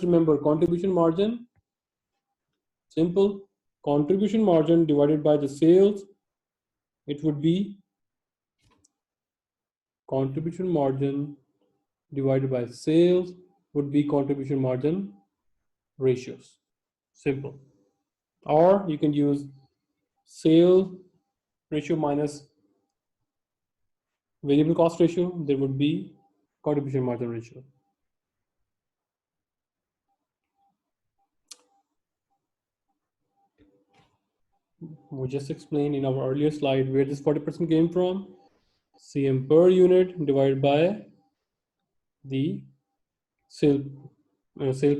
remember contribution margin, simple, contribution margin divided by the sales, it would be contribution margin divided by sales would be contribution margin ratios, simple. Or you can use sale ratio minus variable cost ratio, there would be contribution margin ratio. We just explained in our earlier slide where this 40% came from. CM per unit divided by the sale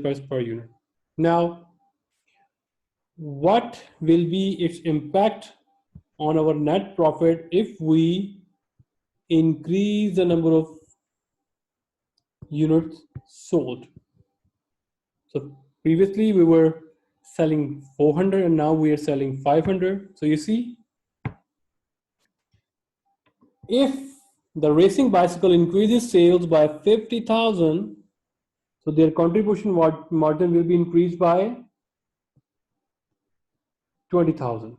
price per unit. Now, what will be its impact on our net profit if we increase the number of units sold? So previously we were selling 400 and now we are selling 500. So you see, if the racing bicycle increases sales by 50,000, so their contribution margin will be increased by 20,000.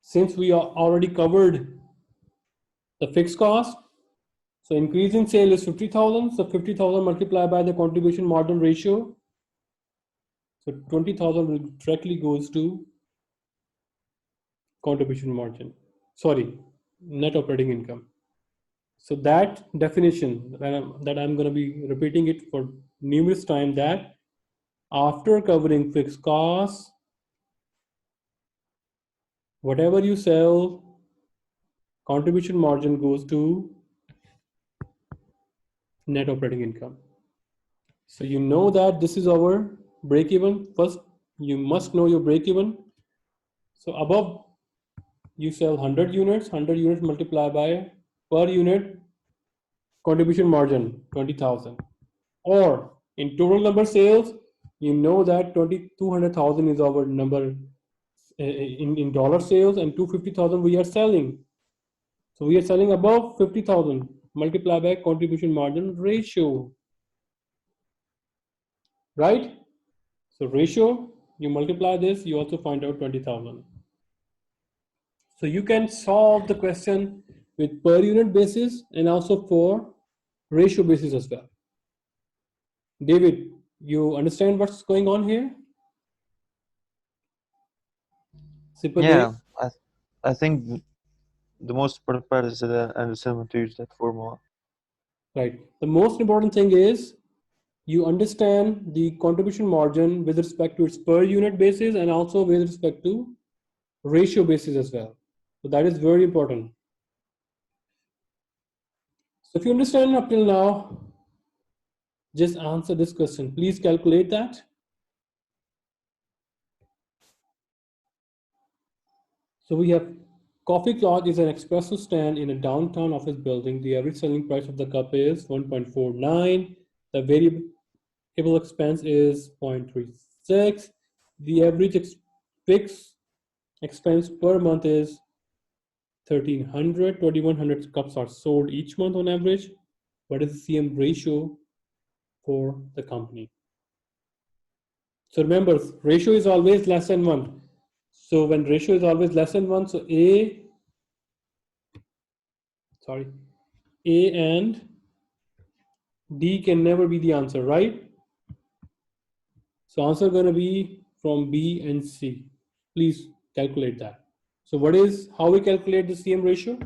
Since we are already covered the fixed cost, so increase in sale is 50,000. So 50,000 multiplied by the contribution margin ratio. So 20,000 will directly goes to contribution margin. Sorry, net operating income. So that definition that I'm going to be repeating it for numerous times, that after covering fixed costs, whatever you sell, contribution margin goes to net operating income. So you know that this is our break even. First, you must know your break even. So above, you sell 100 units multiplied by per unit contribution margin 20,000. Or in total number sales, you know that 200,000 is our number in dollar sales, and 250,000 we are selling. So we are selling above 50,000 multiplied by contribution margin ratio, right? So ratio, you multiply this, you also find out 20,000. So you can solve the question with per unit basis and also for ratio basis as well. David, you understand what's going on here? Simple. Yeah, I think the most important part is that I understand how to use that formula. Right. The most important thing is you understand the contribution margin with respect to its per unit basis and also with respect to ratio basis as well. So that is very important. So if you understand up till now, just answer this question. Please calculate that. So we have coffee clock is an espresso stand in a downtown office building. The average selling price of the cup is 1.49. The variable expense is 0.36. The average fixed expense per month is 1,300. 2,100 cups are sold each month on average. What is the CM ratio for the company? So remember, ratio is always less than 1. So when ratio is always less than 1, so A and D can never be the answer, right? So answer going to be from B and C. Please calculate that. So how we calculate the CM ratio?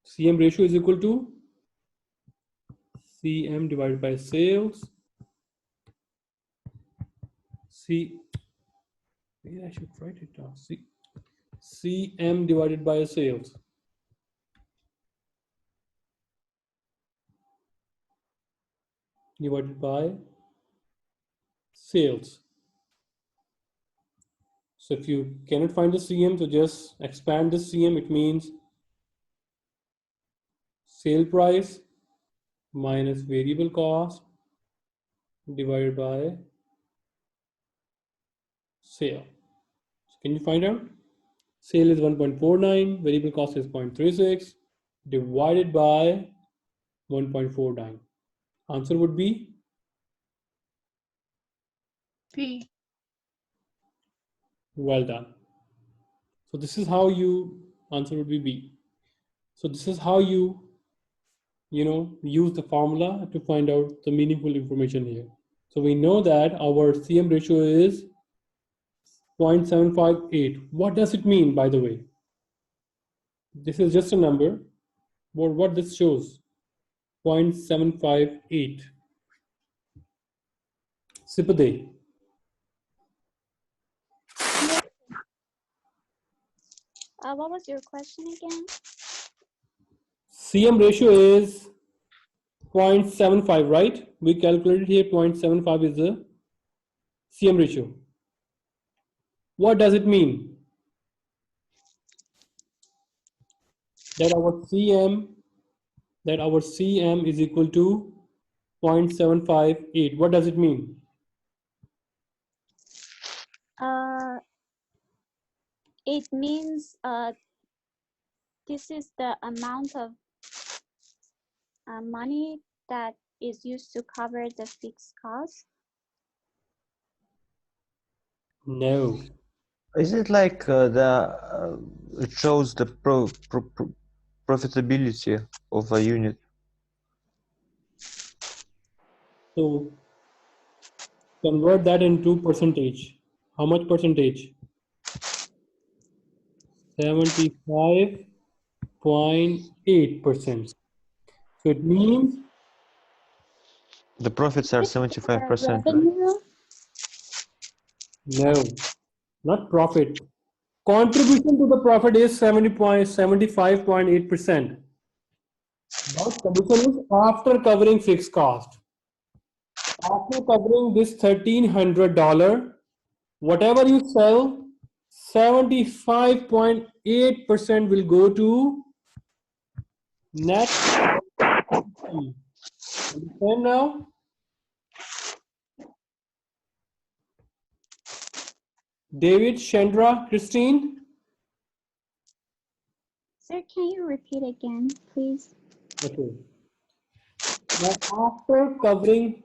CM ratio is equal to CM divided by sales. Maybe I should write it down. CM divided by sales. Divided by sales. So if you cannot find the CM, so just expand the CM. It means sale price minus variable cost divided by sale. So can you find out? Sale is 1.49, variable cost is 0.36 divided by 1.49. Answer would be B. well done. So this is how you, answer would be B. So this is how you use the formula to find out the meaningful information here. So we know that our CM ratio is 0.758. What does it mean, by the way? This is just a number. What this shows, 0.758. Sipade. What was your question again? CM ratio is 0.75, right? We calculated here 0.75 is the CM ratio. What does it mean? That our CM is equal to 0.758. What does it mean? It means this is the amount of money that is used to cover the fixed cost. No. Is it like it shows the profitability of a unit? So convert that into percentage. How much percentage? 75.8%. So it means The profits are 75%, right? Revenue? no, not profit. Contribution to the profit is 75.8%. But commission is after covering fixed cost. After covering this $1,300, whatever you sell, 75.8% will go to net income. Understand now? David, Chandra, Christine? Sir, can you repeat again, please? Okay. Now, after covering,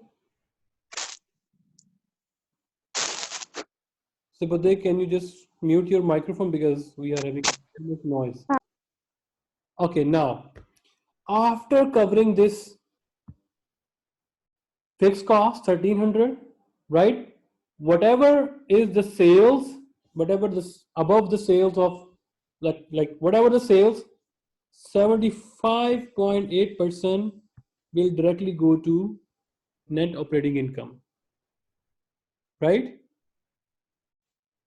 Sibade, can you just mute your microphone because we are having too much noise. Okay, now, after covering this fixed cost, 1,300, right? Whatever is the sales, whatever this above the sales of, like whatever the sales, 75.8% will directly go to net operating income, right?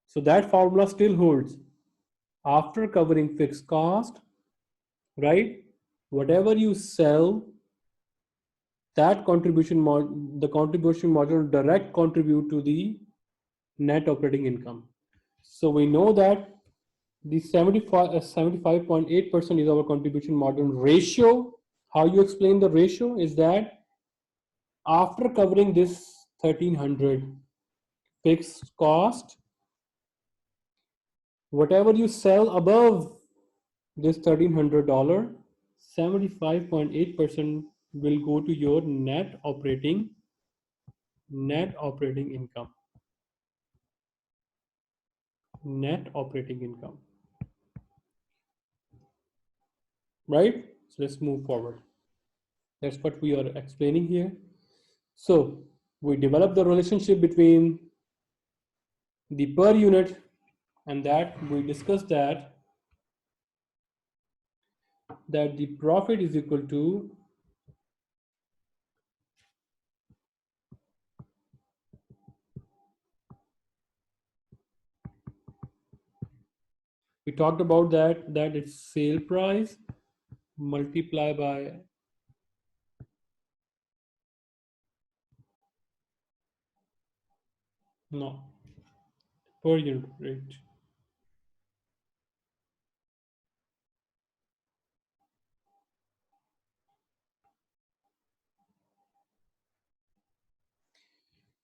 So that formula still holds. After covering fixed cost, right? Whatever you sell, that the contribution margin will direct contribute to the net operating income. So we know that the 75.8% is our contribution margin ratio. How you explain the ratio is that after covering this 1,300 fixed cost, whatever you sell above this $1,300, 75.8% will go to your net operating income. Net operating income. Right? So let's move forward. That's what we are explaining here. So we develop the relationship between the per unit, and that we discussed that the profit is equal to we talked about that it's sale price multiply by no per unit rate.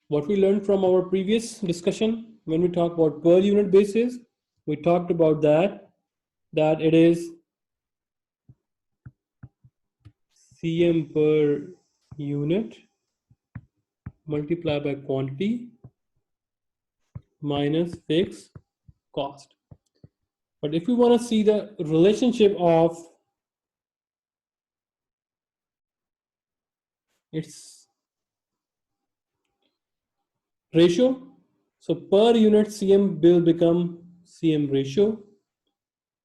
What we learned from our previous discussion when we talk about per unit basis, we talked about that it is CM per unit multiplied by quantity minus fixed cost. But if we want to see the relationship of its ratio, so per unit CM will become CM ratio,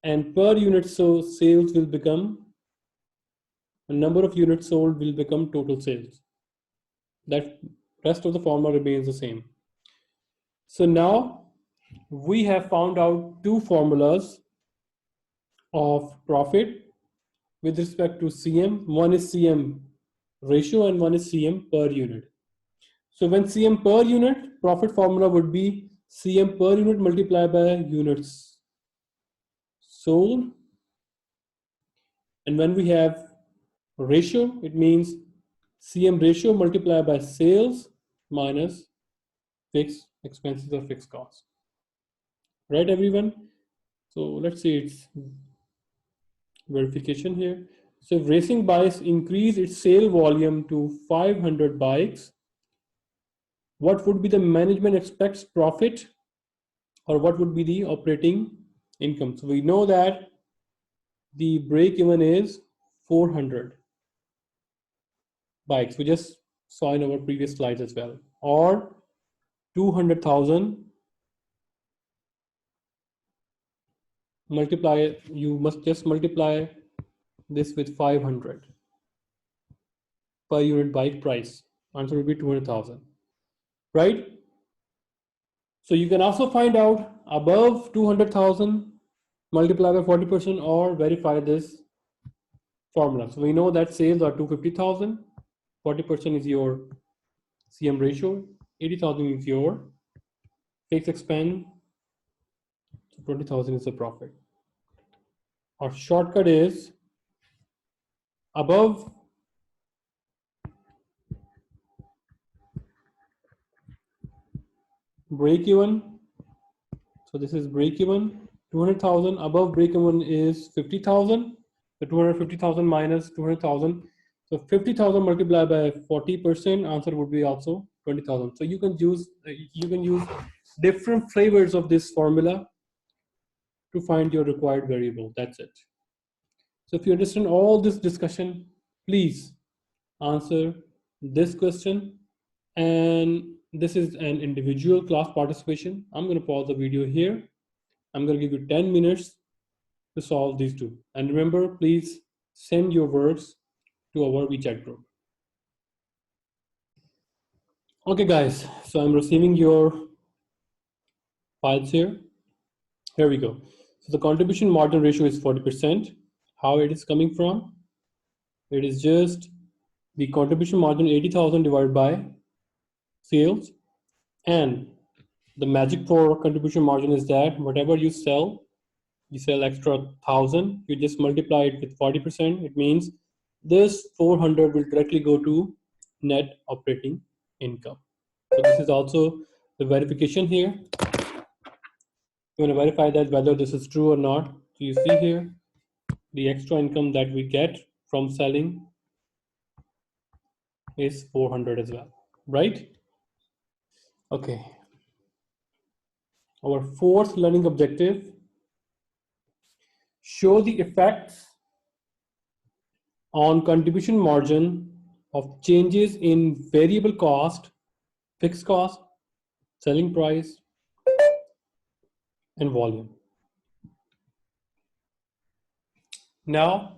and per unit so sales will become, the number of units sold will become total sales. That rest of the formula remains the same. So now we have found out two formulas of profit with respect to CM. One is CM ratio and one is CM per unit. So when CM per unit, profit formula would be CM per unit multiplied by units sold. And when we have ratio, it means CM ratio multiplied by sales minus fixed expenses or fixed costs. Right, everyone? So let's see its verification here. So if racing bikes increase its sale volume to 500 bikes, what would be the management expects profit, or what would be the operating income? So we know that the break even is 400 bikes. We just saw in our previous slides as well, or 200,000 multiply, you must just multiply this with 500 per unit bike price. Answer will be 200,000, right? So you can also find out above 200,000 multiply by 40% or verify this formula. So we know that sales are 250,000, 40% is your CM ratio, 80,000 is your fixed expense, so 20,000 is the profit. Our shortcut is above break even. So this is break even, 200,000. Above break even is 50,000. So 250,000 minus 200,000. So 50,000 multiplied by 40%, answer would be also 20,000. So you can use different flavors of this formula to find your required variable. That's it. So if you understand all this discussion, please answer this question. And this is an individual class participation. I'm going to pause the video here. I'm going to give you 10 minutes to solve these two. And remember, please send your works to our WeChat group. Okay, guys, so I'm receiving your files here. Here we go. So the contribution margin ratio is 40%. How it is coming from? It is just the contribution margin 80,000 divided by sales. And the magic for contribution margin is that whatever you sell extra 1,000, you just multiply it with 40%. It means this 400 will directly go to net operating income. So this is also the verification here. You want to verify that whether this is true or not. So you see here the extra income that we get from selling is 400 as well, right? Okay. Our fourth learning objective: show the effects on contribution margin of changes in variable cost, fixed cost, selling price, and volume. Now,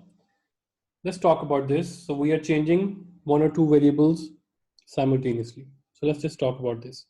let's talk about this. So we are changing one or two variables simultaneously. So let's just talk about this.